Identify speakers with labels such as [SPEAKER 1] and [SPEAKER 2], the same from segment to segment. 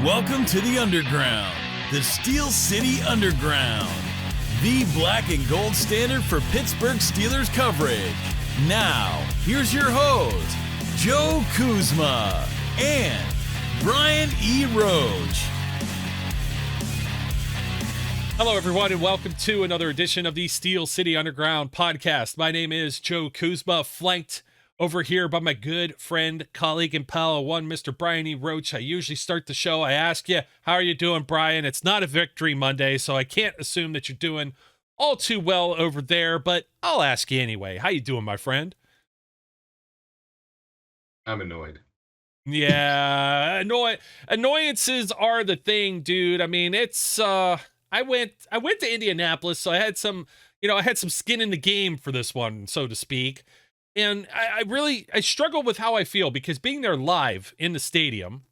[SPEAKER 1] Welcome to the Underground, the Steel City Underground, the black and gold standard for Pittsburgh Steelers coverage. Now, here's your host, Joe Kuzma and Brian E. Roach.
[SPEAKER 2] Hello, everyone, and welcome to another edition of the Steel City Underground podcast. My name is Joe Kuzma, flanked over here by my good friend, colleague, and pal, Mr. Brian E. Roach. I usually start the show. I ask you, how are you doing, Brian? It's not a Victory Monday, so I can't assume that you're doing all too well over there, but I'll ask you anyway. How you doing, my friend?
[SPEAKER 3] I'm annoyed.
[SPEAKER 2] Yeah, annoyances are the thing, dude. I mean, it's I went to Indianapolis, so I had some skin in the game for this one, so to speak. And I struggle with how I feel because being there live in the stadium,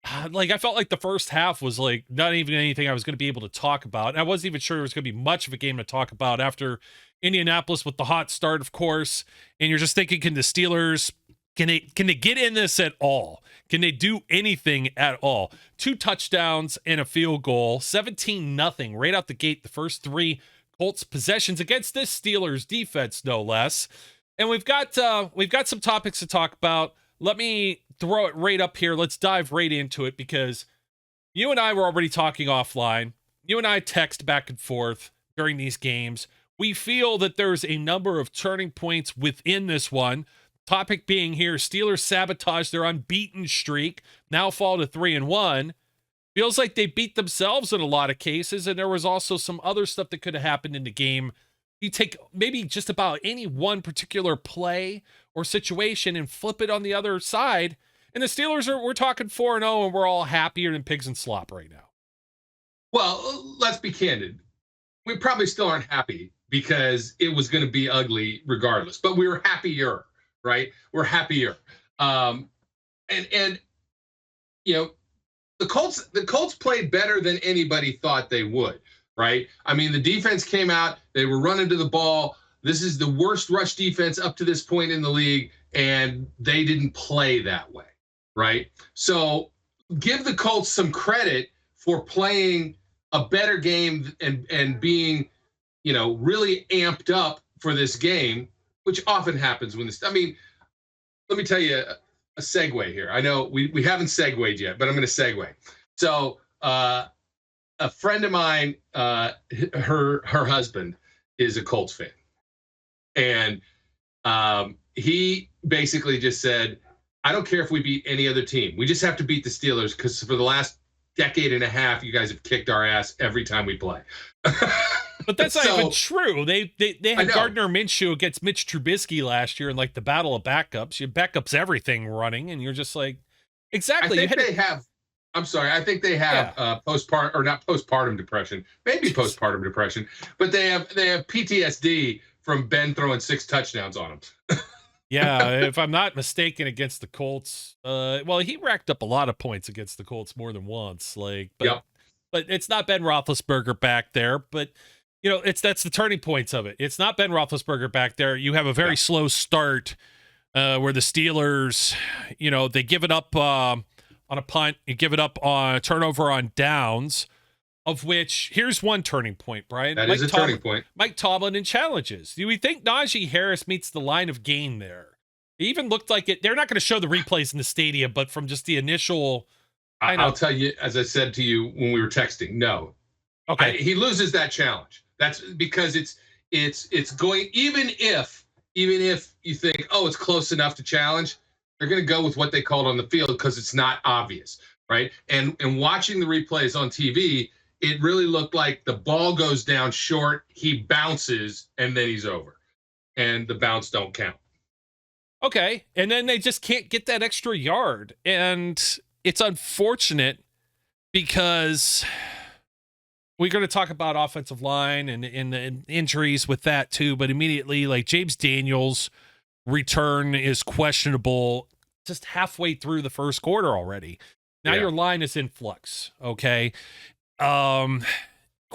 [SPEAKER 2] I felt like the first half was like not even anything I was going to be able to talk about. I wasn't even sure it was going to be much of a game to talk about after Indianapolis with the hot start, of course. And you're just thinking, can the Steelers, can they get in this at all? Can they do anything at all? 2 touchdowns and a field goal, 17-0 right out the gate. The first 3 Colts possessions against this Steelers defense, no less. And we've got some topics to talk about. Let me throw it right up here. Let's dive right into it because you and I were already talking offline. You and I text back and forth during these games. We feel that there's a number of turning points within this one. Topic being here, Steelers sabotage their unbeaten streak, now fall to 3-1. Feels like they beat themselves in a lot of cases, and there was also some other stuff that could have happened in the game. You take maybe just about any one particular play or situation and flip it on the other side, and the Steelers we're talking 4-0, and we're all happier than pigs in slop right now.
[SPEAKER 3] Well, let's be candid. We probably still aren't happy because it was going to be ugly regardless, but we were happier, right? We're happier. And you know, the Colts played better than anybody thought they would. Right? I mean, the defense came out, they were running to the ball. This is the worst rush defense up to this point in the league, and they didn't play that way, right? So give the Colts some credit for playing a better game and being, really amped up for this game, which often happens when this, I mean, let me tell you a segue here. I know we haven't segued yet, but I'm going to segue. So, a friend of mine, her husband is a Colts fan. And he basically just said, I don't care if we beat any other team. We just have to beat the Steelers because for the last decade and a half, you guys have kicked our ass every time we play.
[SPEAKER 2] But that's not even true. They had Gardner Minshew against Mitch Trubisky last year in like the battle of backups. You backups everything running, and you're just like, exactly.
[SPEAKER 3] I think they have not postpartum depression, maybe postpartum depression, but they have PTSD from Ben throwing 6 touchdowns on them.
[SPEAKER 2] Yeah, if I'm not mistaken, against the Colts, he racked up a lot of points against the Colts more than once. But it's not Ben Roethlisberger back there. But that's the turning points of it. It's not Ben Roethlisberger back there. You have a very slow start where the Steelers, they give it up. On a punt, you give it up on a turnover on downs, of which here's one turning point, Brian.
[SPEAKER 3] That is a turning point.
[SPEAKER 2] Mike Tomlin in challenges. Do we think Najee Harris meets the line of gain there? It even looked like it. They're not going to show the replays in the stadium, but from just the initial.
[SPEAKER 3] I'll tell you, as I said to you when we were texting, no.
[SPEAKER 2] Okay.
[SPEAKER 3] He loses that challenge. That's because it's going, even if you think, oh, it's close enough to challenge, they're going to go with what they called on the field because it's not obvious, right? And watching the replays on TV, it really looked like the ball goes down short, he bounces, and then he's over. And the bounce don't count.
[SPEAKER 2] Okay, and then they just can't get that extra yard. And it's unfortunate because we're going to talk about offensive line and injuries with that too, but immediately, like James Daniels' return is questionable just halfway through the first quarter already. Now your line is in flux, okay?
[SPEAKER 3] And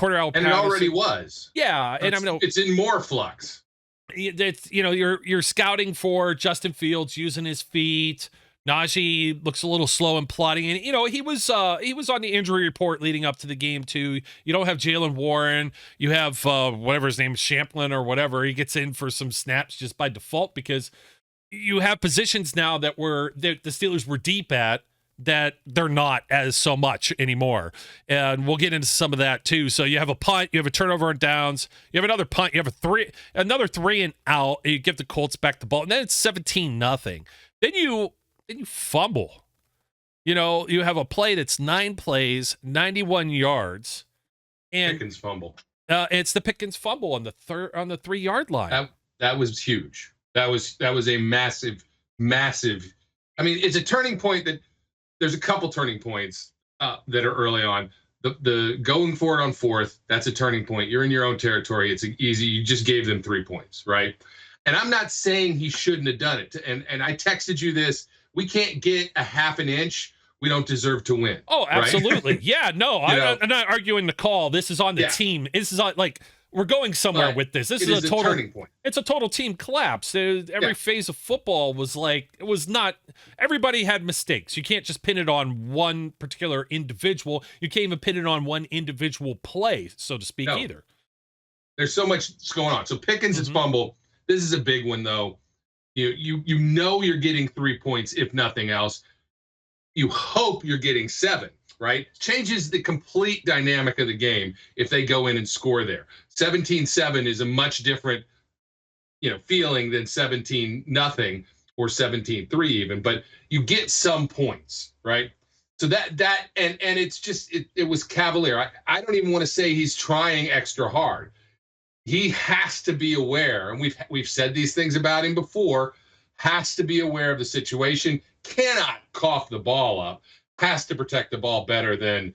[SPEAKER 3] it already was.
[SPEAKER 2] Yeah, and
[SPEAKER 3] it's in more flux.
[SPEAKER 2] It's you're scouting for Justin Fields using his feet, Najee looks a little slow and plodding, and he was on the injury report leading up to the game too. You don't have Jalen Warren, you have whatever his name is, Champlin or whatever. He gets in for some snaps just by default because you have positions now that the Steelers were deep at that they're not as so much anymore, and we'll get into some of that too. So you have a punt, you have a turnover on downs, you have another punt, you have another 3 and out. You give the Colts back the ball, and then it's 17-0. Then you fumble. You have a play that's 9 plays, 91 yards, and
[SPEAKER 3] Pickens fumble.
[SPEAKER 2] It's the Pickens fumble on the 3-yard line.
[SPEAKER 3] That was huge. That was a massive. I mean, it's a turning point that there's a couple turning points that are early on. The going for it on 4th, that's a turning point. You're in your own territory. It's easy. You just gave them 3 points, right? And I'm not saying he shouldn't have done it. And I texted you this. We can't get a half an inch. We don't deserve to win.
[SPEAKER 2] Oh, absolutely. Right? Yeah, no, I'm not arguing the call. This is on the team. This is on, we're going somewhere with this. This is a total
[SPEAKER 3] turning point.
[SPEAKER 2] It's a total team collapse. Every phase of football was not. Everybody had mistakes. You can't just pin it on one particular individual. You can't even pin it on one individual play, so to speak, either.
[SPEAKER 3] There's so much going on. So Pickens is fumble. This is a big one, though. You know you're getting 3 points, if nothing else. You hope you're getting 7, right? Changes the complete dynamic of the game if they go in and score there. 17-7 is a much different, feeling than 17-0 or 17-3 even. But you get some points, right? So that and it's just it was cavalier. I don't even want to say he's trying extra hard. He has to be aware, and we've said these things about him before, has to be aware of the situation, cannot cough the ball up, has to protect the ball better than,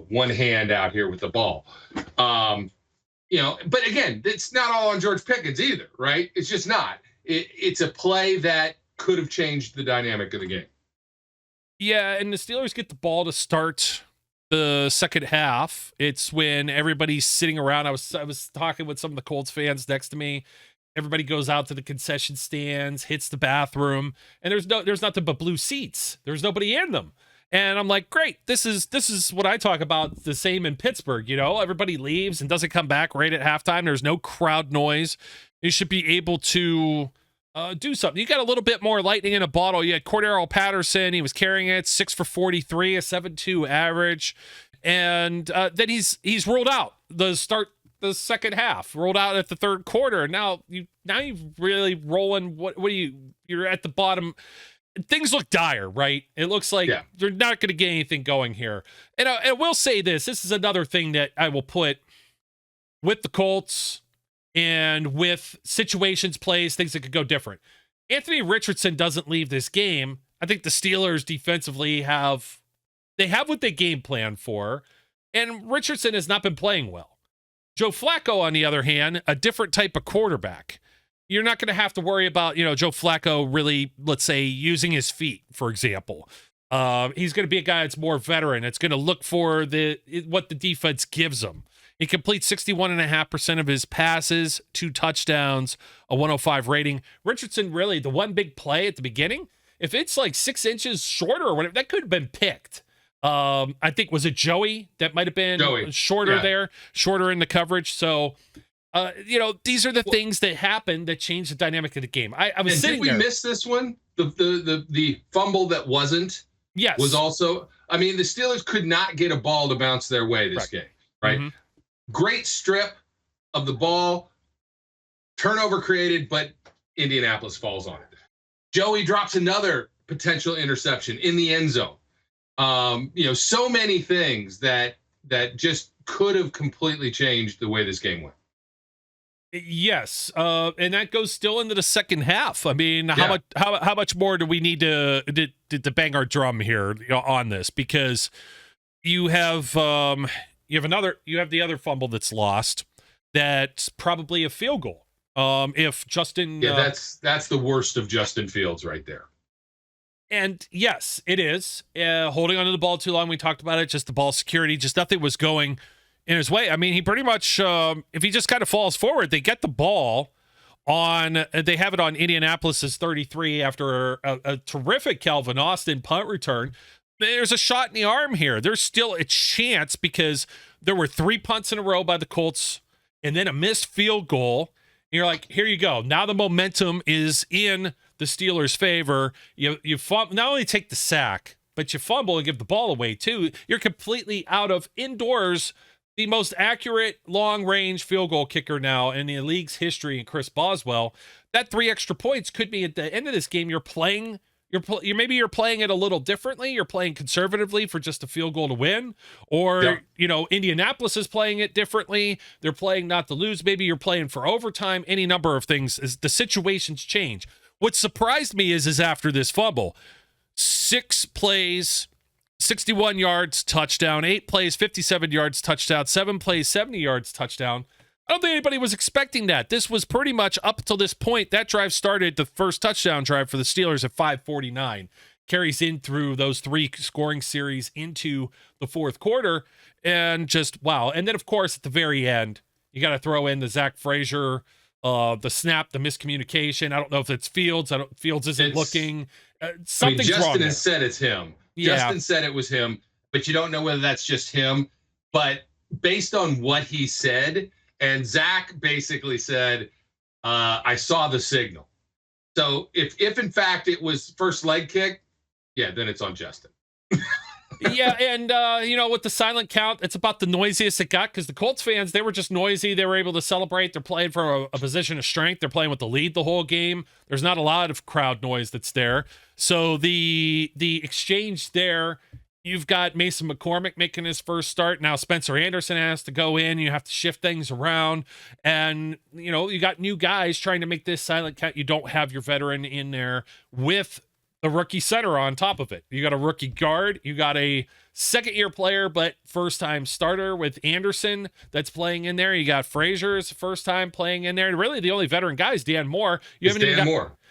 [SPEAKER 3] one hand out here with the ball. But again, it's not all on George Pickens either, right? It's just not. It's a play that could have changed the dynamic of the game.
[SPEAKER 2] Yeah, and the Steelers get the ball to start the second half. It's when everybody's sitting around. I was talking with some of the Colts fans next to me. Everybody goes out to the concession stands, hits the bathroom, and there's nothing but blue seats. There's nobody in them. And I'm like, great. This is what I talk about, the same in Pittsburgh. Everybody leaves and doesn't come back right at halftime. There's no crowd noise. You should be able to do something. You got a little bit more lightning in a bottle. You had Cordero Patterson. He was carrying it 6 for 43, a 7.2 average. And then he's ruled out the second half, rolled out at the third quarter. Now you're really rolling. You're at the bottom. Things look dire, right? It looks like you're not going to get anything going here. And I will say this is another thing that I will put with the Colts and with situations, plays, things that could go different. Anthony Richardson doesn't leave this game. I think the Steelers defensively have what they game plan for, and Richardson has not been playing well. Joe Flacco, on the other hand, a different type of quarterback. You're not going to have to worry about, Joe Flacco really, let's say, using his feet, for example. He's going to be a guy that's more veteran. It's going to look for what the defense gives him. He completes 61.5% of his passes, 2 touchdowns, a 105 rating. Richardson, really, the one big play at the beginning, if it's like 6 inches shorter or whatever, that could have been picked. I think, was it Joey that might have been shorter there, shorter in the coverage. So, these are the things that happen that change the dynamic of the game. I was sitting there.
[SPEAKER 3] Did we miss this one? The fumble that wasn't?
[SPEAKER 2] Yes.
[SPEAKER 3] Was also, the Steelers could not get a ball to bounce their way this game, right? Mm-hmm. Great strip of the ball, turnover created, but Indianapolis falls on it. Joey drops another potential interception in the end zone. So many things that just could have completely changed the way this game went.
[SPEAKER 2] Yes, and that goes still into the second half. How much more do we need to bang our drum here on this? Because you have the other fumble that's lost. That's probably a field goal. If Justin,
[SPEAKER 3] that's the worst of Justin Fields right there.
[SPEAKER 2] And yes, it is. Holding onto the ball too long. We talked about it. Just the ball security. Just nothing was going in his way. He pretty much, if he just kind of falls forward, they get the ball they have it on Indianapolis's 33 after a terrific Calvin Austin punt return. There's a shot in the arm here. There's still a chance because there were 3 punts in a row by the Colts and then a missed field goal. And you're like, here you go. Now the momentum is in the Steelers' favor. You not only take the sack, but you fumble and give the ball away too. You're completely out of indoors. The most accurate long-range field goal kicker now in the league's history, and Chris Boswell. That 3 extra points could be at the end of this game. You're playing it a little differently. You're playing conservatively for just a field goal to win, or Indianapolis is playing it differently. They're playing not to lose. Maybe you're playing for overtime. Any number of things. As the situations change. What surprised me is after this fumble, 6 plays. 61 yards, touchdown, 8 plays, 57 yards, touchdown, 7 plays, 70 yards, touchdown. I don't think anybody was expecting that. This was pretty much up till this point. That drive started, the first touchdown drive for the Steelers at 5:49. Carries in through those 3 scoring series into the fourth quarter. And just, wow. And then, of course, at the very end, you got to throw in the Zach Frazier, the snap, the miscommunication. I don't know if it's Fields. Fields isn't looking. Something's wrong.
[SPEAKER 3] Justin has said it's him.
[SPEAKER 2] Yeah.
[SPEAKER 3] Justin said it was him, but you don't know whether that's just him. But based on what he said, and Zach basically said, I saw the signal. So if in fact it was first leg kick, yeah, then it's on Justin.
[SPEAKER 2] Yeah, and with the silent count, it's about the noisiest it got because the Colts fans, they were just noisy. They were able to celebrate. They're playing for a position of strength. They're playing with the lead the whole game. There's not a lot of crowd noise that's there. So the exchange there, you've got Mason McCormick making his first start. Now Spencer Anderson has to go in. You have to shift things around. And, you got new guys trying to make this silent count. You don't have your veteran in there with the rookie center on top of it. You got a rookie guard. You got a second-year player, but first-time starter with Anderson that's playing in there. You got Frazier's first time playing in there. And really, the only veteran guy is Dan Moore.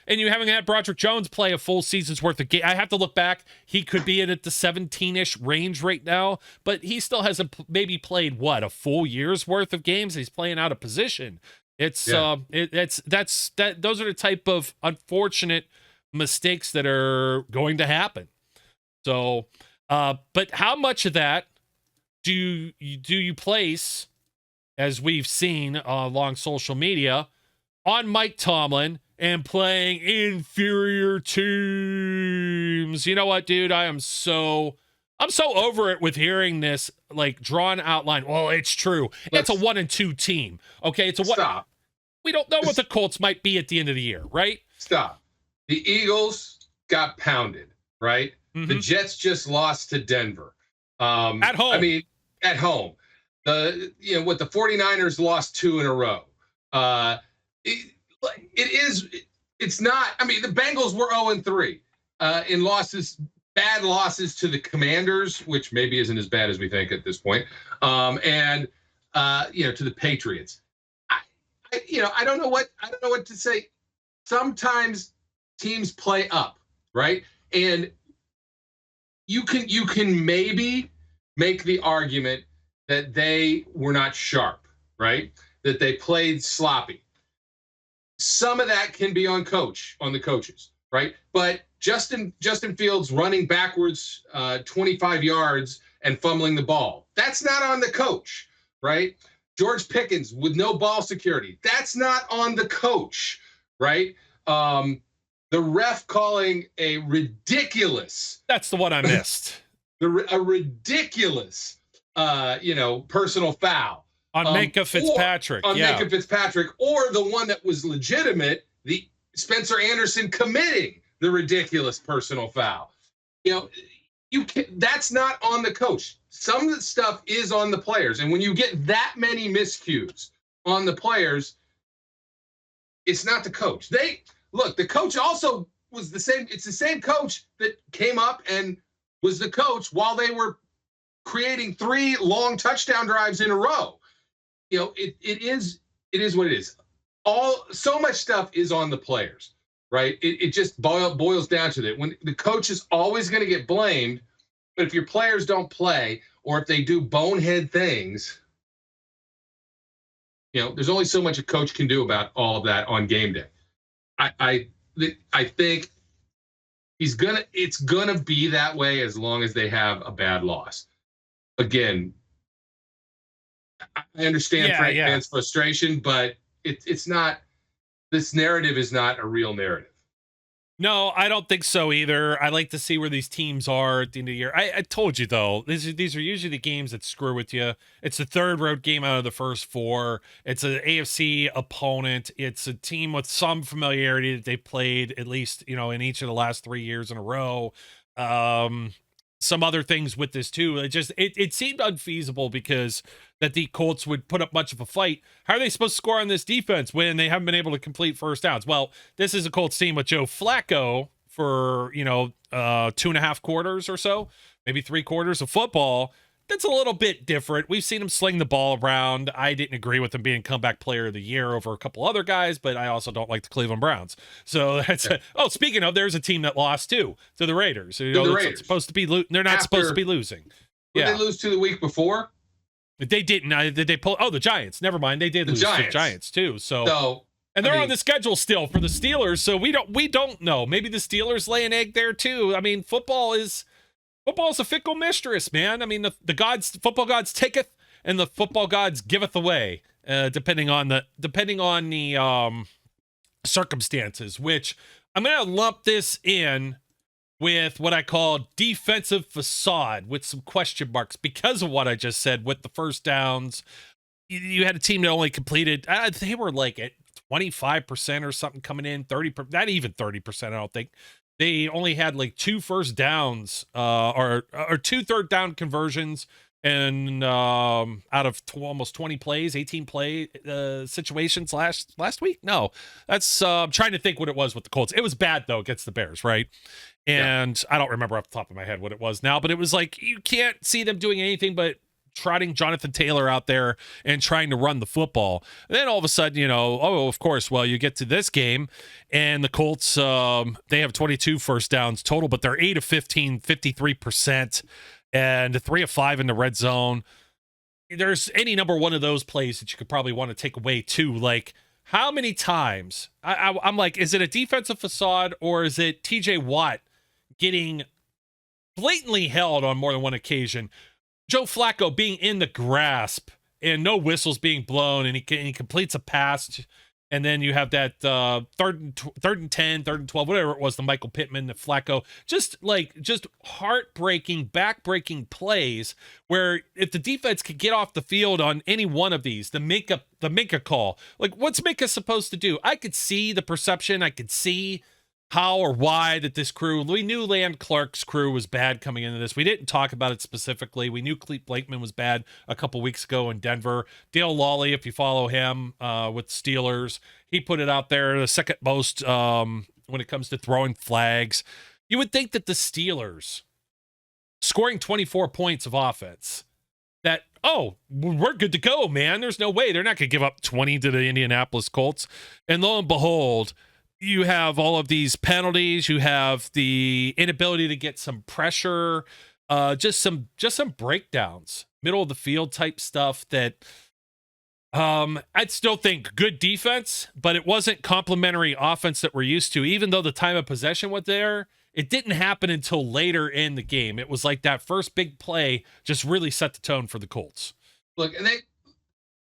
[SPEAKER 2] And you haven't had Broderick Jones play a full season's worth of game. I have to look back. He could be in at the 17-ish range right now, but he still hasn't maybe played a full year's worth of games. He's playing out of position. Those are the type of unfortunate mistakes that are going to happen. So, but how much of that do you place, as we've seen along social media, on Mike Tomlin and playing inferior teams? You know what, dude? I'm so over it with hearing this drawn out line. Well, it's true. It's a 1-2 team. Okay, it's a what?
[SPEAKER 3] Stop.
[SPEAKER 2] We don't know what the Colts might be at the end of the year, right?
[SPEAKER 3] Stop. The Eagles got pounded, right?
[SPEAKER 2] Mm-hmm.
[SPEAKER 3] The Jets just lost to Denver.
[SPEAKER 2] At home.
[SPEAKER 3] I mean, at home. The 49ers lost 2 in a row. It's not, I mean, the Bengals were 0-3 in losses, bad losses to the Commanders, which maybe isn't as bad as we think at this point. And to the Patriots. I don't know what to say. Sometimes teams play up, right? And you can maybe make the argument that they were not sharp, right? That they played sloppy. Some of that can be on the coaches, right? But Justin Fields running backwards 25 yards and fumbling the ball, that's not on the coach, right? George Pickens with no ball security, that's not on the coach, right? The ref calling a ridiculous.
[SPEAKER 2] That's the one I missed.
[SPEAKER 3] A ridiculous, personal foul
[SPEAKER 2] on Minka Fitzpatrick.
[SPEAKER 3] Minka Fitzpatrick, or the one that was legitimate, the Spencer Anderson committing the ridiculous personal foul. That's not on the coach. Some of the stuff is on the players, and when you get that many miscues on the players, it's not the coach. The coach also was the same. It's the same coach that came up and was the coach while they were creating 3 long touchdown drives in a row. It is what it is. So much stuff is on the players, right? It just boils down to that. When the coach is always going to get blamed, but if your players don't play or if they do bonehead things, there's only so much a coach can do about all of that on game day. I think it's gonna be that way as long as they have a bad loss. Again, I understand Frank fans' frustration, but it's not. This narrative is not a real narrative.
[SPEAKER 2] No, I don't think so either. I like to see where these teams are at the end of the year. I told you, though, these are usually the games that screw with you. It's the third road game out of the first four. It's an AFC opponent. It's a team with some familiarity that they played, at least, in each of the last 3 years in a row. Some other things with this, too. It seemed unfeasible because that the Colts would put up much of a fight. How are they supposed to score on this defense when they haven't been able to complete first downs? Well, this is a Colts team with Joe Flacco for, 2.5 quarters or so, maybe 3 quarters of football. That's a little bit different. We've seen him sling the ball around. I didn't agree with him being comeback player of the year over a couple other guys, but I also don't like the Cleveland Browns. So that's speaking of, there's a team that lost too to the Raiders. The Raiders. Supposed to be they're not supposed to be losing.
[SPEAKER 3] Did they lose to the week before?
[SPEAKER 2] They didn't. Did they pull? Oh, the Giants. Never mind. They did lose to the Giants too. And they're on the schedule still for the Steelers. So we don't know. Maybe the Steelers lay an egg there too. I mean, football is a fickle mistress, man. I mean, the football gods taketh, and the football gods giveth away, depending on the circumstances. Which I'm gonna lump this in with what I call defensive facade with some question marks because of what I just said with the first downs. You had a team that only completed, they were like at 25% or something coming in, 30%, not even 30%, I don't think. They only had like 2 first downs or 2 third down conversions and out of almost 20 plays, 18 play situations last week. No, that's I'm trying to think what it was with the Colts. It was bad though against the Bears, right? And I don't remember off the top of my head what it was now, but it was like you can't see them doing anything but trotting Jonathan Taylor out there and trying to run the football. And then all of a sudden, of course, well, you get to this game and the Colts, they have 22 first downs total, but they're 8 of 15, 53%, and 3 of 5 in the red zone. There's any number one of those plays that you could probably want to take away too. Like, how many times I'm like, is it a defensive facade or is it TJ Watt getting blatantly held on more than one occasion? Joe Flacco being in the grasp and no whistles being blown, and he completes a pass, and then you have that third and 10, third and 12, whatever it was, the Michael Pittman, the Flacco, just heartbreaking, backbreaking plays where if the defense could get off the field on any one of these, the Minka call, like what's Minka supposed to do? I could see the perception, I could see how or why that this crew, we knew Land Clark's crew was bad coming into this. We didn't talk about it specifically. We knew Clete Blakeman was bad a couple weeks ago in Denver. Dale Lawley, if you follow him with Steelers, he put it out there the second most when it comes to throwing flags. You would think that the Steelers scoring 24 points of offense, that, we're good to go, man. There's no way. They're not going to give up 20 to the Indianapolis Colts. And lo and behold, you have all of these penalties. You have the inability to get some pressure, just some breakdowns, middle of the field type stuff that I'd still think good defense, but it wasn't complimentary offense that we're used to. Even though the time of possession was there, it didn't happen until later in the game. It was like that first big play just really set the tone for the Colts.
[SPEAKER 3] Look, and they,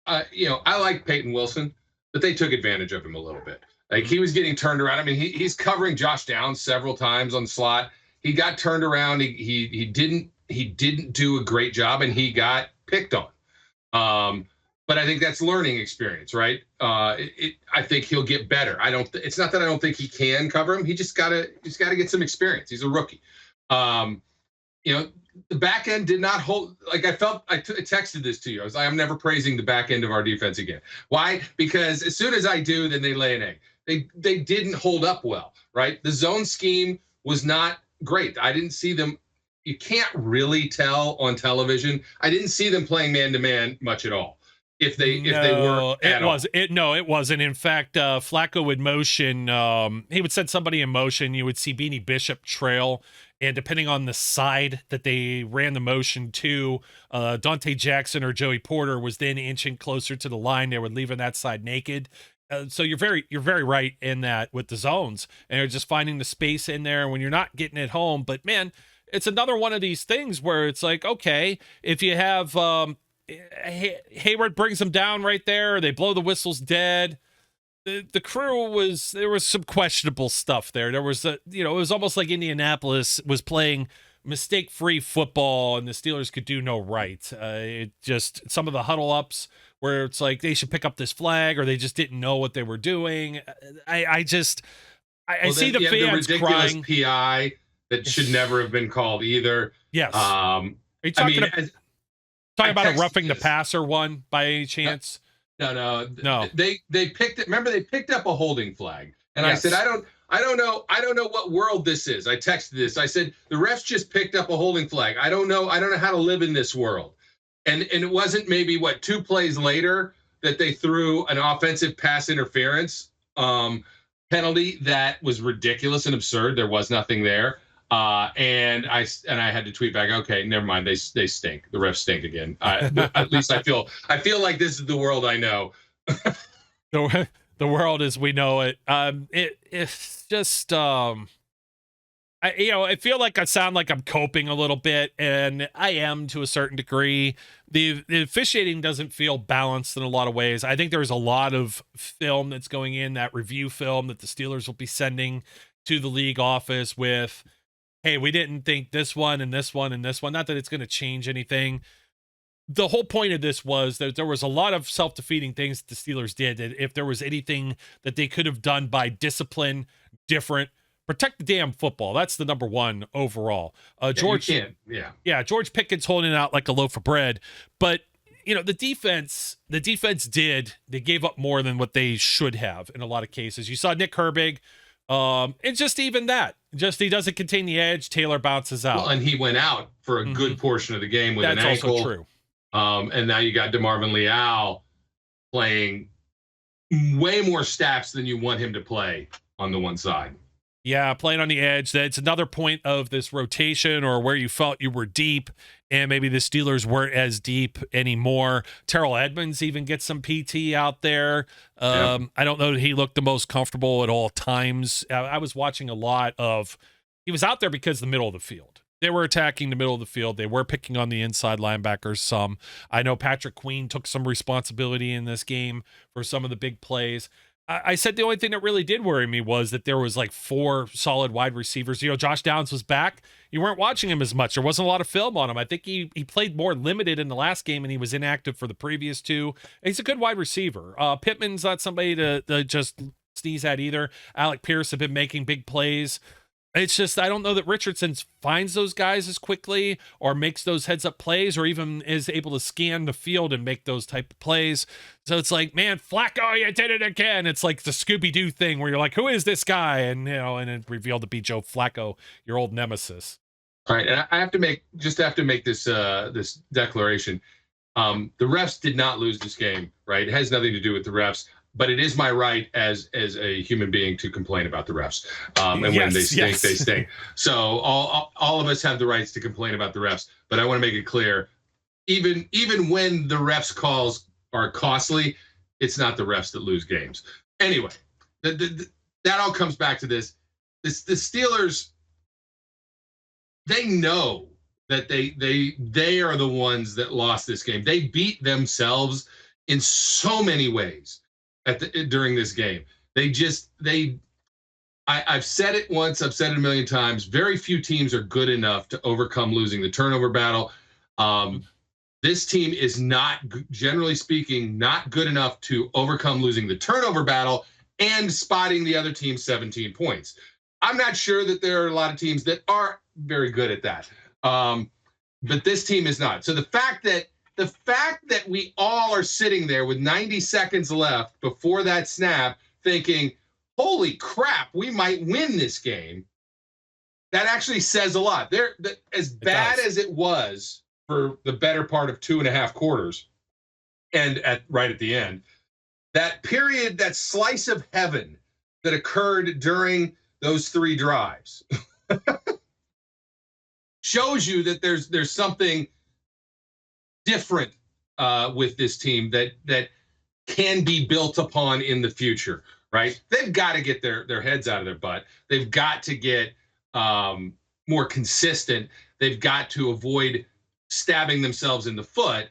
[SPEAKER 3] I like Peyton Wilson, but they took advantage of him a little bit. Like he was getting turned around. I mean, he's covering Josh Downs several times on the slot. He got turned around. He didn't do a great job, and he got picked on. But I think that's learning experience, right? I think he'll get better. It's not that I don't think he can cover him. He just gotta get some experience. He's a rookie. The back end did not hold. Like I texted this to you. I was like, I'm never praising the back end of our defense again. Why? Because as soon as I do, then they lay an egg. They didn't hold up well, right? The zone scheme was not great. I didn't see them. You can't really tell on television. I didn't see them playing man-to-man much at all. If they were at all.
[SPEAKER 2] It wasn't. In fact, Flacco would motion. He would send somebody in motion. You would see Beanie Bishop trail, And depending on the side that they ran the motion to, Dante Jackson or Joey Porter was then inching closer to the line. They were leaving that side naked. So you're very right in that with the zones, and you're just finding the space in there when you're not getting it home. But man, it's another one of these things where it's like, okay, if you have Hayward brings them down right there, they blow the whistles dead. The crew there was some questionable stuff there. There was it was almost like Indianapolis was playing mistake-free football and the Steelers could do no right. It just, some of the huddle ups where it's like they should pick up this flag or they just didn't know what they were doing. I see the fans
[SPEAKER 3] the ridiculous
[SPEAKER 2] crying.
[SPEAKER 3] PI that should never have been called either.
[SPEAKER 2] Yes.
[SPEAKER 3] Are
[SPEAKER 2] you talking about a roughing the passer one by any chance?
[SPEAKER 3] No. They picked it. Remember, they picked up a holding flag, and yes. I said, I don't know what world this is. I texted this. I said the refs just picked up a holding flag. I don't know how to live in this world. And it wasn't maybe 2 plays later that they threw an offensive pass interference penalty that was ridiculous and absurd. There was nothing there. And I had to tweet back, okay, never mind. They stink. The refs stink again. At least I feel like this is the world I know.
[SPEAKER 2] The world as we know it. It's just, I feel like I sound like I'm coping a little bit, and I am to a certain degree. The officiating doesn't feel balanced in a lot of ways. I think there's a lot of film that's going in, that review film that the Steelers will be sending to the league office with, hey, we didn't think this one and this one and this one. Not that it's going to change anything. The whole point of this was that there was a lot of self-defeating things that the Steelers did. That if there was anything that they could have done by discipline, different, protect the damn football. That's the number one overall. George Pickens holding it out like a loaf of bread. But the defense they gave up more than what they should have in a lot of cases. You saw Nick Herbig. It's just even that. Just he doesn't contain the edge. Taylor bounces out.
[SPEAKER 3] Well, and he went out for a good portion of the game with an ankle.
[SPEAKER 2] That's also true.
[SPEAKER 3] And now you got DeMarvin Leal playing way more snaps than you want him to play on the one side.
[SPEAKER 2] Yeah, playing on the edge. That's another point of this rotation, or where you felt you were deep, and maybe the Steelers weren't as deep anymore. Terrell Edmonds even gets some PT out there. I don't know that he looked the most comfortable at all times. I was watching a lot of, he was out there because of the middle of the field. They were attacking the middle of the field. They were picking on the inside linebackers some. I know Patrick Queen took some responsibility in this game for some of the big plays. I said the only thing that really did worry me was that there was 4 solid wide receivers. Josh Downs was back. You weren't watching him as much. There wasn't a lot of film on him. I think he played more limited in the last game, and he was inactive for the previous 2. He's a good wide receiver. Pittman's not somebody to just sneeze at either. Alec Pierce have been making big plays. It's just, I don't know that Richardson finds those guys as quickly or makes those heads-up plays or even is able to scan the field and make those type of plays. So it's like, man, Flacco, you did it again. It's like the Scooby-Doo thing where you're like, who is this guy? And, and it revealed to be Joe Flacco, your old nemesis.
[SPEAKER 3] All right, and I have to make this this declaration. The refs did not lose this game, right? It has nothing to do with the refs. But it is my right as a human being to complain about the refs. And when they stink, they stink. So all of us have the rights to complain about the refs. But I want to make it clear, even when the refs calls are costly, it's not the refs that lose games. Anyway, that all comes back to this. The Steelers, they know that they are the ones that lost this game. They beat themselves in so many ways during this game. I've said it once, I've said it a million times. Very few teams are good enough to overcome losing the turnover battle. This team is not, generally speaking, not good enough to overcome losing the turnover battle and spotting the other team's 17 points. I'm not sure that there are a lot of teams that are very good at that. But this team is not. So the fact that we all are sitting there with 90 seconds left before that snap thinking, holy crap, we might win this game, that actually says a lot. As bad as it was for the better part of 2.5 quarters, and right at the end, that period, that slice of heaven that occurred during those 3 drives, shows you that there's something different with this team that can be built upon in the future, right? They've got to get their heads out of their butt. They've got to get more consistent. They've got to avoid stabbing themselves in the foot.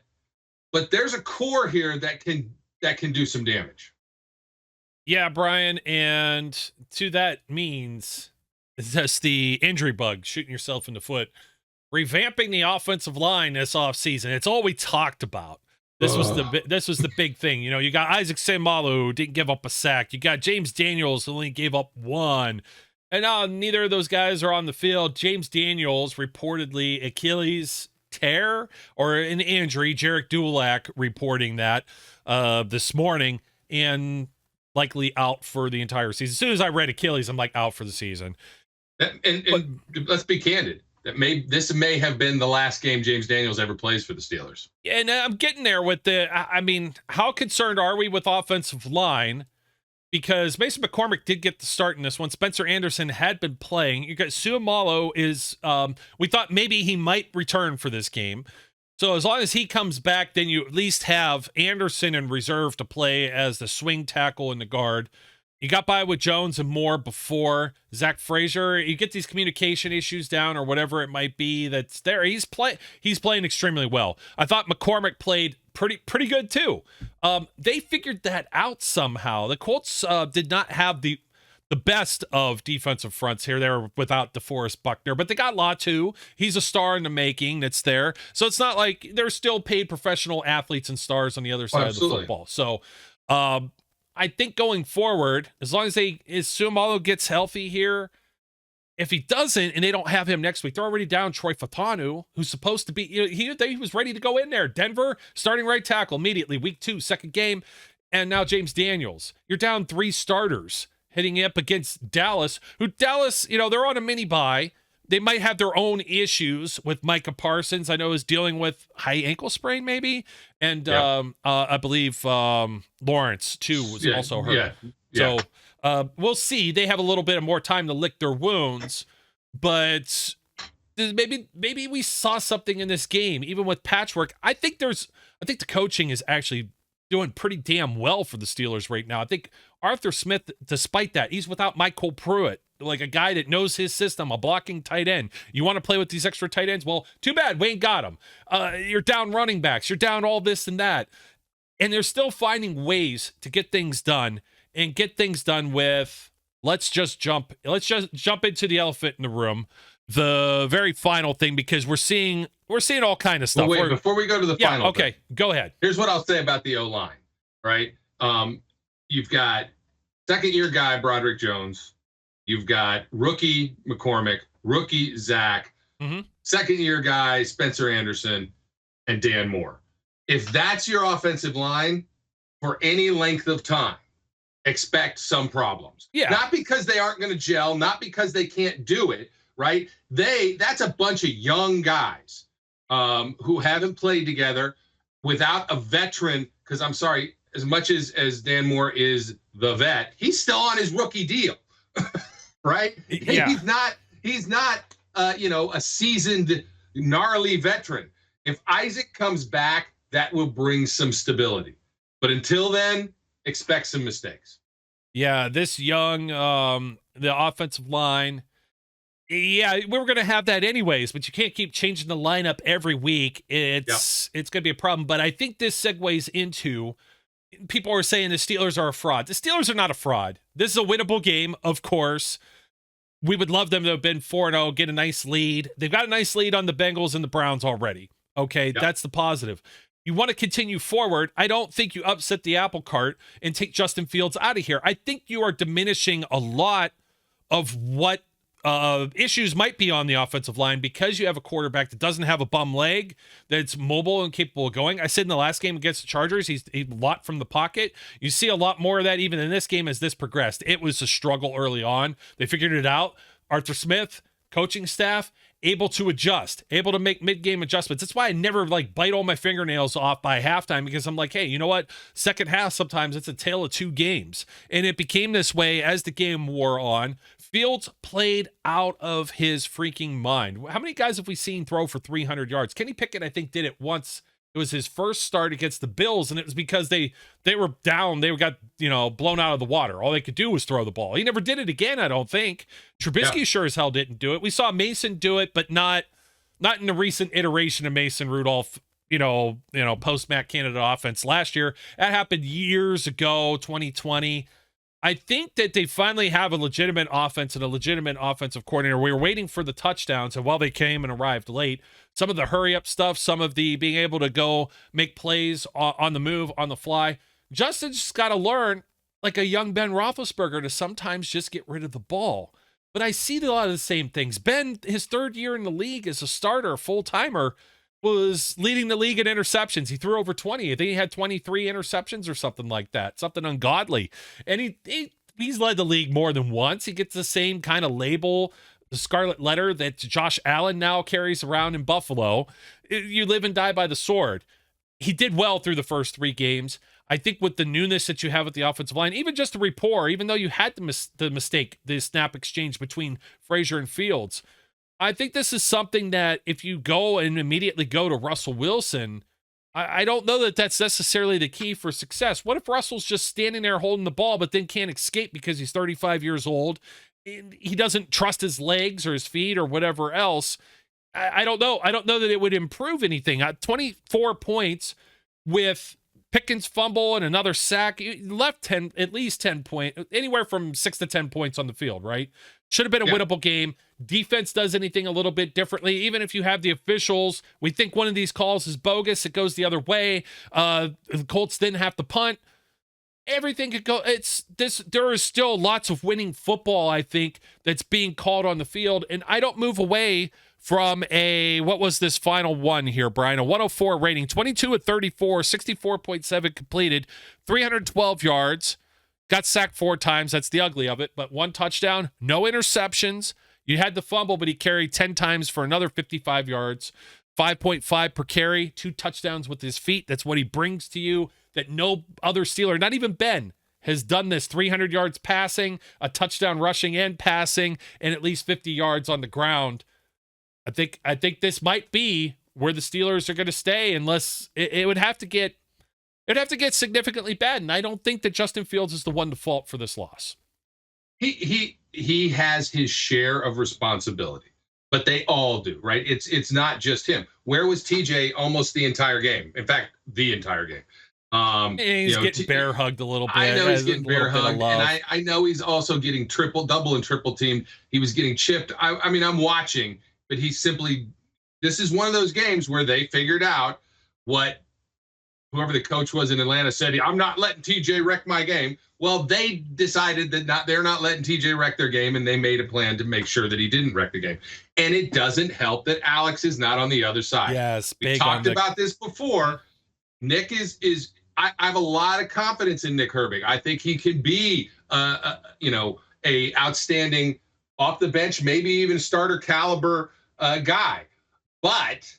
[SPEAKER 3] But there's a core here that can do some damage.
[SPEAKER 2] Yeah, Brian, and to that means that's the injury bug, shooting yourself in the foot. Revamping the offensive line this offseason. It's all we talked about. This was the big thing. You know, you got Isaac Seumalo, who didn't give up a sack. You got James Daniels, who only gave up one. And now neither of those guys are on the field. James Daniels reportedly Achilles tear or an injury. Jarek Dulac reporting that this morning, and likely out for the entire season. As soon as I read Achilles, I'm like, out for the season.
[SPEAKER 3] And let's be candid. This may have been the last game James Daniels ever plays for the Steelers.
[SPEAKER 2] And I'm getting there with I mean, how concerned are we with offensive line? Because Mason McCormick did get the start in this one. Spencer Anderson had been playing. You got Seumalo is, we thought maybe he might return for this game. So as long as he comes back, then you at least have Anderson in reserve to play as the swing tackle and the guard. You got by with Jones and Moore before. Zach Frazier, you get these communication issues down or whatever it might be that's there. He's playing extremely well. I thought McCormick played pretty good too. They figured that out somehow. The Colts did not have the best of defensive fronts here. They were without DeForest Buckner, but they got Latu. He's a star in the making that's there. So it's not like they're still paid professional athletes and stars on the other side of the football. So I think going forward, as long as Seumalo gets healthy here, if he doesn't and they don't have him next week, they're already down Troy Fatanu, who's supposed to be, he was ready to go in there. Denver, starting right tackle immediately, week 2, second game. And now James Daniels. You're down 3 starters heading up against Dallas, they're on a mini bye. They might have their own issues with Micah Parsons. I know is dealing with high ankle sprain maybe. And I believe Lawrence too was also hurt. Yeah. So we'll see. They have a little bit of more time to lick their wounds, but maybe we saw something in this game, even with patchwork. I think the coaching is actually doing pretty damn well for the Steelers right now. I think Arthur Smith, despite that, he's without Michael Pruitt, like a guy that knows his system, a blocking tight end. You want to play with these extra tight ends? Well, too bad. Wayne got them. You're down running backs. You're down all this and that. And they're still finding ways to get things done and get things done with, let's just jump into the elephant in the room. The very final thing, because we're seeing all kind of stuff.
[SPEAKER 3] Wait, before we go to the final thing,
[SPEAKER 2] go ahead.
[SPEAKER 3] Here's what I'll say about the O-line, right? You've got second-year guy Broderick Jones. You've got rookie McCormick, rookie Zach, second-year guy Spencer Anderson, and Dan Moore. If that's your offensive line for any length of time, expect some problems. Yeah. Not because they aren't going to gel, not because they can't do it, right? That's a bunch of young guys who haven't played together without a veteran, because I'm sorry, as much as Dan Moore is the vet, he's still on his rookie deal, right? Yeah. He's not a seasoned, gnarly veteran. If Isaac comes back, that will bring some stability. But until then, expect some mistakes.
[SPEAKER 2] Yeah, this young, the offensive line, yeah, we were going to have that anyways, but you can't keep changing the lineup every week. It's going to be a problem. But I think this segues into, people are saying the Steelers are a fraud. The Steelers are not a fraud. This is a winnable game, of course. We would love them to have been 4-0, get a nice lead. They've got a nice lead on the Bengals and the Browns already. Okay, that's the positive. You want to continue forward. I don't think you upset the apple cart and take Justin Fields out of here. I think you are diminishing a lot of what issues might be on the offensive line because you have a quarterback that doesn't have a bum leg, that's mobile and capable of going. I said in the last game against the Chargers, he's a lot from the pocket. You see a lot more of that even in this game as this progressed. It was a struggle early on. They figured it out. Arthur Smith, coaching staff, able to adjust, able to make mid-game adjustments. That's why I never like bite all my fingernails off by halftime, because I'm like, hey, you know what? Second half, sometimes it's a tale of two games. And it became this way as the game wore on. Fields played out of his freaking mind. How many guys have we seen throw for 300 yards? Kenny Pickett, I think, did it once. It was his first start against the Bills, and it was because they were down. They got, blown out of the water. All they could do was throw the ball. He never did it again, I don't think. Trubisky sure as hell didn't do it. We saw Mason do it, but not in the recent iteration of Mason Rudolph, post Matt Canada offense last year. That happened years ago, 2020. I think that they finally have a legitimate offense and a legitimate offensive coordinator. We were waiting for the touchdowns, and while they came and arrived late, some of the hurry-up stuff, some of the being able to go make plays on the move, on the fly, Justin's just got to learn, like a young Ben Roethlisberger, to sometimes just get rid of the ball. But I see a lot of the same things. Ben, his third year in the league as a starter, a full-timer, was leading the league in interceptions. He threw over 20. I think he had 23 interceptions or something like that, something ungodly. And he's led the league more than once. He gets the same kind of label, the scarlet letter that Josh Allen now carries around in Buffalo. You live and die by the sword. He did well through the first 3 games. I think with the newness that you have with the offensive line, even just the rapport, even though you had the mistake, the snap exchange between Frazier and Fields, I think this is something that if you go and immediately go to Russell Wilson, I don't know that that's necessarily the key for success. What if Russell's just standing there holding the ball, but then can't escape because he's 35 years old and he doesn't trust his legs or his feet or whatever else? I don't know. I don't know that it would improve anything. 24 points with Pickens' fumble and another sack. You left at least 10 points, anywhere from 6 to 10 points on the field, right? Should have been a winnable game. Defense does anything a little bit differently. Even if you have the officials, we think one of these calls is bogus, it goes the other way. The Colts didn't have to punt. Everything could go. There is still lots of winning football, I think, that's being called on the field. And I don't move away from what was this final one here, Brian? A 104 rating, 22 at 34, 64.7 completed, 312 yards. Got sacked 4 times. That's the ugly of it. But 1 touchdown, no interceptions. You had the fumble, but he carried 10 times for another 55 yards. 5.5 per carry, 2 touchdowns with his feet. That's what he brings to you that no other Steeler, not even Ben, has done this. 300 yards passing, a touchdown rushing and passing, and at least 50 yards on the ground. I think this might be where the Steelers are going to stay unless it would have to get significantly bad, and I don't think that Justin Fields is the one to fault for this loss.
[SPEAKER 3] He has his share of responsibility, but they all do, right? It's not just him. Where was TJ almost the entire game? In fact, the entire game.
[SPEAKER 2] He's getting bear hugged a little bit.
[SPEAKER 3] I know he's getting bear hugged, and I know he's also getting double and triple teamed. He was getting chipped. I mean, I'm watching, but this is one of those games where they figured out what whoever the coach was in Atlanta said, I'm not letting TJ wreck my game. Well, they decided that they're not letting TJ wreck their game, and they made a plan to make sure that he didn't wreck the game. And it doesn't help that Alex is not on the other side.
[SPEAKER 2] Yes,
[SPEAKER 3] we talked about this before. Nick I have a lot of confidence in Nick Herbig. I think he can be a outstanding off the bench, maybe even starter caliber guy. But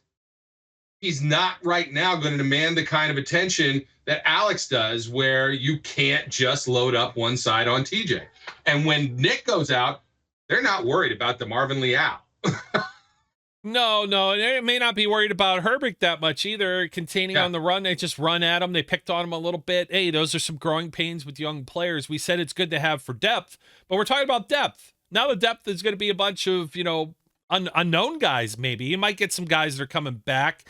[SPEAKER 3] he's not right now going to demand the kind of attention that Alex does, where you can't just load up one side on TJ. And when Nick goes out, they're not worried about the Marvin Leal.
[SPEAKER 2] No, they may not be worried about Herbig that much either. Containing on the run, they just run at him. They picked on him a little bit. Hey, those are some growing pains with young players. We said it's good to have for depth, but we're talking about depth. Now the depth is going to be a bunch of, unknown guys maybe. You might get some guys that are coming back.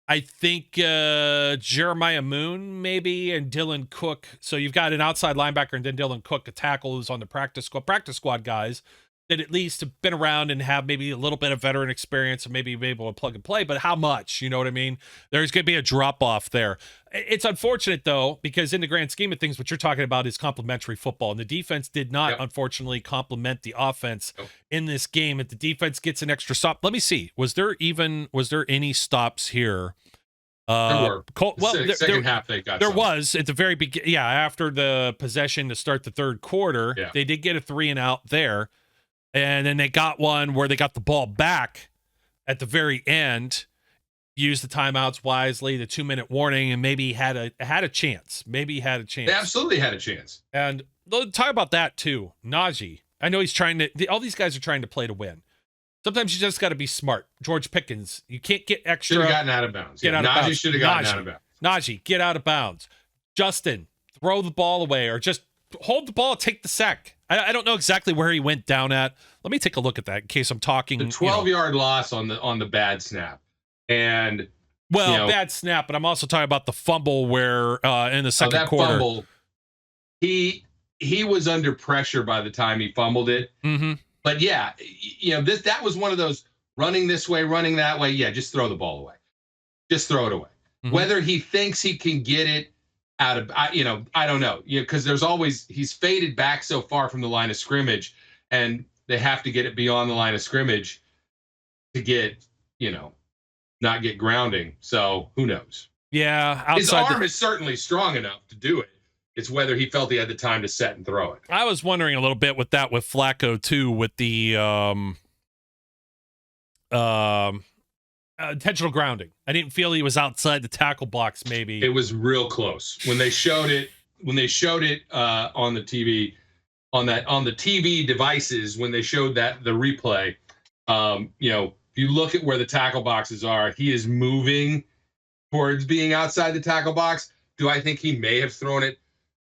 [SPEAKER 2] I think Jeremiah Moon maybe and Dylan Cook. So you've got an outside linebacker and then Dylan Cook, a tackle who's on the practice squad guys that at least have been around and have maybe a little bit of veteran experience and maybe be able to plug and play. But how much? You know what I mean? There's going to be a drop off there. It's unfortunate, though, because in the grand scheme of things, what you're talking about is complementary football. And the defense did not, unfortunately, complement the offense in this game. If the defense gets an extra stop, let me see. Was there any stops here?
[SPEAKER 3] There were. Second half they got.
[SPEAKER 2] There was at the very beginning. Yeah, after the possession to start the third quarter, they did get a 3-and-out there. And then they got one where they got the ball back at the very end, used the timeouts wisely, the 2-minute warning, and maybe had a chance. Maybe he had a chance.
[SPEAKER 3] They absolutely had a chance.
[SPEAKER 2] And talk about that too. Najee. I know he's trying to. All these guys are trying to play to win. Sometimes you just got to be smart. George Pickens, you can't get extra.
[SPEAKER 3] Should have gotten out of bounds. Najee should have gotten out of bounds.
[SPEAKER 2] Najee, get out of bounds. Justin, throw the ball away or just hold the ball, take the sack. I don't know exactly where he went down at. Let me take a look at that in case I'm talking.
[SPEAKER 3] The 12-yard loss on the bad snap. And
[SPEAKER 2] bad snap, but I'm also talking about the fumble where in the second quarter.
[SPEAKER 3] Fumble, he was under pressure by the time he fumbled it.
[SPEAKER 2] Mm-hmm.
[SPEAKER 3] But yeah, that was one of those running this way, running that way. Yeah, just throw the ball away. Just throw it away. Mm-hmm. Whether he thinks he can get it out of, I don't know. Because there's always, he's faded back so far from the line of scrimmage, and they have to get it beyond the line of scrimmage to get, not get grounding. So who knows?
[SPEAKER 2] Yeah.
[SPEAKER 3] His arm is certainly strong enough to do it. It's whether he felt he had the time to set and throw it.
[SPEAKER 2] I was wondering a little bit with Flacco too, with the intentional grounding. I didn't feel he was outside the tackle box. Maybe
[SPEAKER 3] it was real close when they showed it. When they showed it on the TV, on the TV devices, when they showed that the replay, if you look at where the tackle boxes are, he is moving towards being outside the tackle box. Do I think he may have thrown it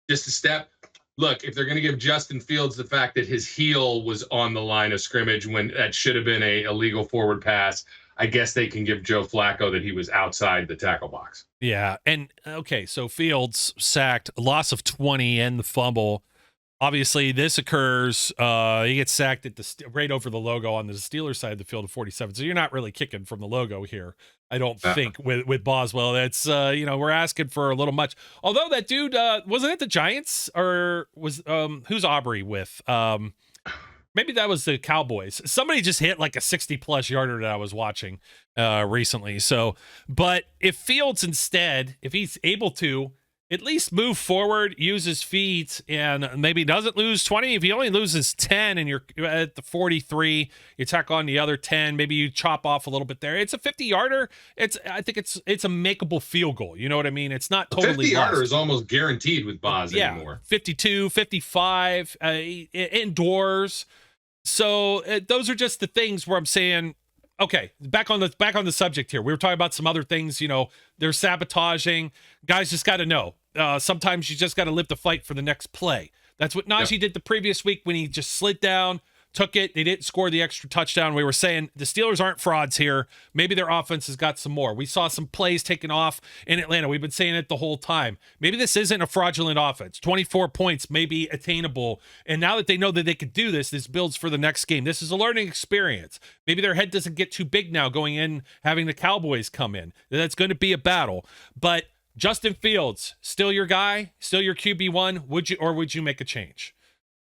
[SPEAKER 3] just a step? Look, if they're going to give Justin Fields the fact that his heel was on the line of scrimmage when that should have been a illegal forward pass, I guess they can give Joe Flacco that he was outside the tackle box.
[SPEAKER 2] Yeah, and okay, so Fields sacked, loss of 20 and the fumble. Obviously, this occurs. He gets sacked at right over the logo on the Steelers side of the field of 47. So you're not really kicking from the logo here, I don't think, with Boswell. That's we're asking for a little much. Although that dude wasn't it the Giants or was who's Aubrey with? Maybe that was the Cowboys. Somebody just hit like a 60+ yarder that I was watching recently. So, but if Fields instead, if he's able to at least move forward, use his feet, and maybe doesn't lose 20. If he only loses 10 and you're at the 43, you tack on the other 10, maybe you chop off a little bit there. It's a 50-yarder. I think it's a makeable field goal. You know what I mean? It's not totally
[SPEAKER 3] 50-yarder is almost guaranteed with Boz anymore.
[SPEAKER 2] 52, 55, indoors. So those are just the things where I'm saying, okay, back on the subject here. We were talking about some other things, they're sabotaging. Guys just got to know. Sometimes you just got to live the fight for the next play. That's what Najee did the previous week when he just slid down, took it. They didn't score the extra touchdown. We were saying the Steelers aren't frauds here. Maybe their offense has got some more. We saw some plays taken off in Atlanta. We've been saying it the whole time. Maybe this isn't a fraudulent offense. 24 points may be attainable. And now that they know that they could do this builds for the next game. This is a learning experience. Maybe their head doesn't get too big now going in, having the Cowboys come in. That's going to be a battle. But Justin Fields, still your guy, still your QB1. Would you make a change?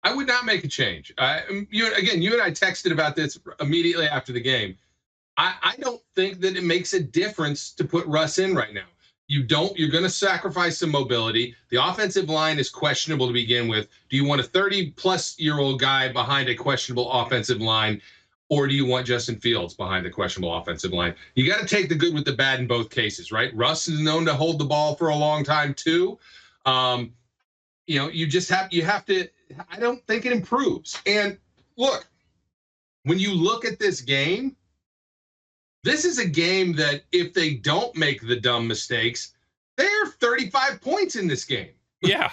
[SPEAKER 3] I would not make a change. You and I texted about this immediately after the game. I don't think that it makes a difference to put Russ in right now. You're going to sacrifice some mobility. The offensive line is questionable to begin with. Do you want a 30-plus-year-old guy behind a questionable offensive line, or do you want Justin Fields behind the questionable offensive line? You got to take the good with the bad in both cases, right? Russ is known to hold the ball for a long time too. You have to. I don't think it improves. And look, when you look at this game, this is a game that if they don't make the dumb mistakes, they're 35 points in this game.
[SPEAKER 2] Yeah,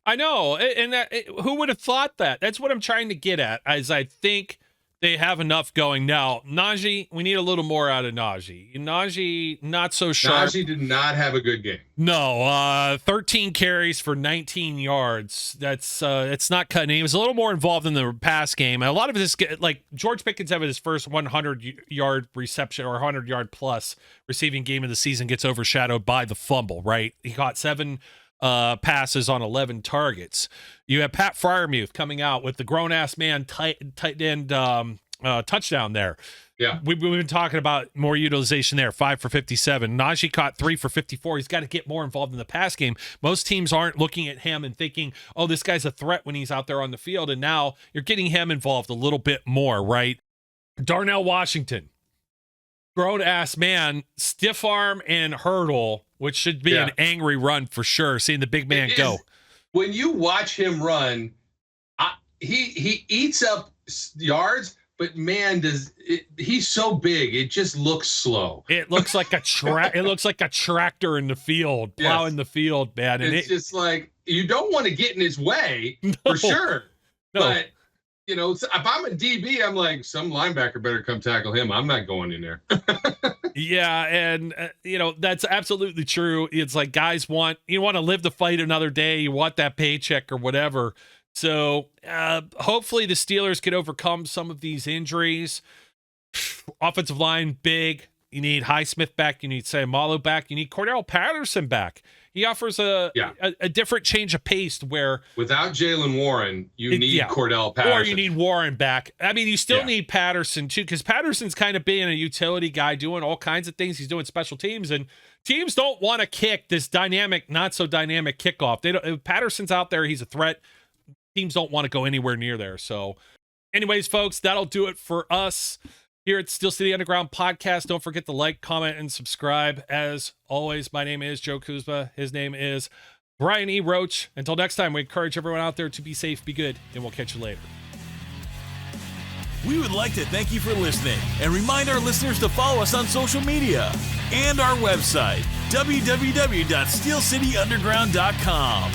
[SPEAKER 2] I know. And who would have thought that? That's what I'm trying to get at, as I think they have enough going. Now, Najee, we need a little more out of Najee. Najee, not so sharp.
[SPEAKER 3] Najee did not have a good game.
[SPEAKER 2] No, 13 carries for 19 yards. That's it's not cutting. He was a little more involved in the pass game. A lot of this, like George Pickens having his first 100-yard reception or 100-yard plus receiving game of the season gets overshadowed by the fumble, right? He caught 7 passes on 11 targets. You have Pat Freiermuth coming out with the grown-ass man tight end touchdown there.
[SPEAKER 3] Yeah.
[SPEAKER 2] We've been talking about more utilization there, 5 for 57. Najee caught 3 for 54. He's got to get more involved in the pass game. Most teams aren't looking at him and thinking, oh, this guy's a threat when he's out there on the field, and now you're getting him involved a little bit more, right? Darnell Washington. grown ass man, stiff arm and hurdle, which should be an angry run for sure. Seeing the big man go.
[SPEAKER 3] When you watch him run, he eats up yards, but man, he's so big, it just looks slow.
[SPEAKER 2] It looks like a tractor in the field, plowing the field, man. And
[SPEAKER 3] it's just like, you don't want to get in his way for sure. No. But you know, if I'm a DB, I'm like, some linebacker better come tackle him. I'm not going in there.
[SPEAKER 2] Yeah, and you know, that's absolutely true. It's like guys want to live the fight another day. You want that paycheck or whatever. So hopefully the Steelers can overcome some of these injuries. Offensive line, big. You need Highsmith back. You need Sayamalu back. You need Cordell Patterson back. He offers a different change of pace where
[SPEAKER 3] without Jalen Warren, you need Cordell Patterson.
[SPEAKER 2] Or you need Warren back. I mean, you still need Patterson too, because Patterson's kind of being a utility guy doing all kinds of things. He's doing special teams, and teams don't want to kick this dynamic, not so dynamic kickoff. They don't. If Patterson's out there, he's a threat. Teams don't want to go anywhere near there. So anyways, folks, that'll do it for us here at Steel City Underground Podcast. Don't forget to like, comment, and subscribe. As always, my name is Joe Kuzma. His name is Brian E. Roach. Until next time, we encourage everyone out there to be safe, be good, and we'll catch you later.
[SPEAKER 1] We would like to thank you for listening and remind our listeners to follow us on social media and our website, www.steelcityunderground.com.